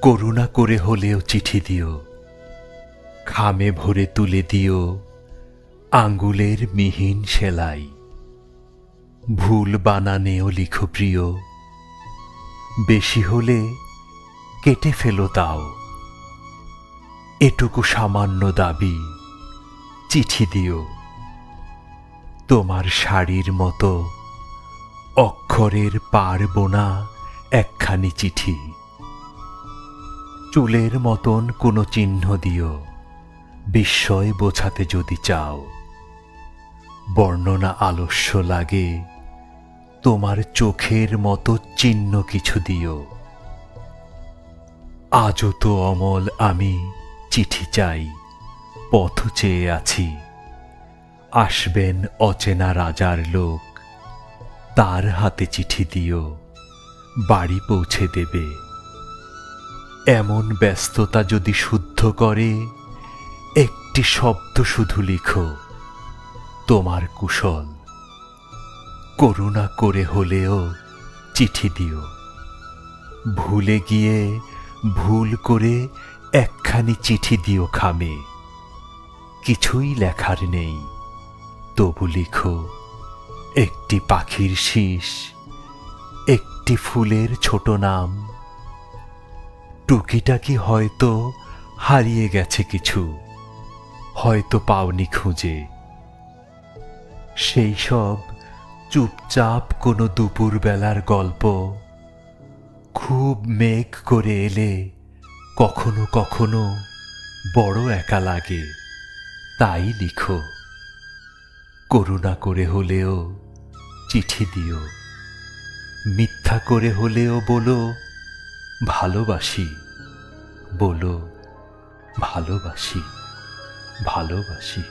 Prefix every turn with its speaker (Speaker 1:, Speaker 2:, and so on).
Speaker 1: করুণা করে হলেও চিঠি দিও, খামে ভরে তুলে দিও আঙ্গুলের মিহিন সেলাই। ভুল বানানেও লিখো প্রিয়, বেশি হলে কেটে ফেলো তাও। এটুকু সামান্য দাবি, চিঠি দিও। তোমার শাড়ির মতো অক্ষরের পার বোনা একখানি চিঠি। চুলের মতন কোনো চিহ্ন দিও, বিস্ময় বোঝাতে যদি চাও। বর্ণনা আলস্য লাগে, তোমার চোখের মতো চিহ্ন কিছু দিও। আজও তো অমল আমি চিঠি চাই, পথ চেয়ে আছি। আসবেন অচেনা রাজার লোক, তার হাতে চিঠি দিও, বাড়ি পৌঁছে দেবে। এমন ব্যস্ততা যদি শুদ্ধ করে, একটি শব্দ শুধু লিখো, তোমার কুশল। করুণা করে হলেও চিঠি দিও। ভুলে গিয়ে ভুল করে একখানি চিঠি দিও খামে। কিছুই লেখার নেই, তবু লিখো একটি পাখির শিস, একটি ফুলের ছোট নাম। টুকিটাকি হয়তো হারিয়ে গেছে কিছু, হয়তো পাওনি খুঁজে। সেই সব চুপচাপ কোনো দুপুরবেলার গল্প, খুব মেঘ করে এলে কখনো কখনো বড় একা লাগে, তাই লিখো। করুণা করে হলেও চিঠি দিও। মিথ্যা করে হলেও বলো ভালোবাসি, বলো ভালোবাসি, ভালোবাসি।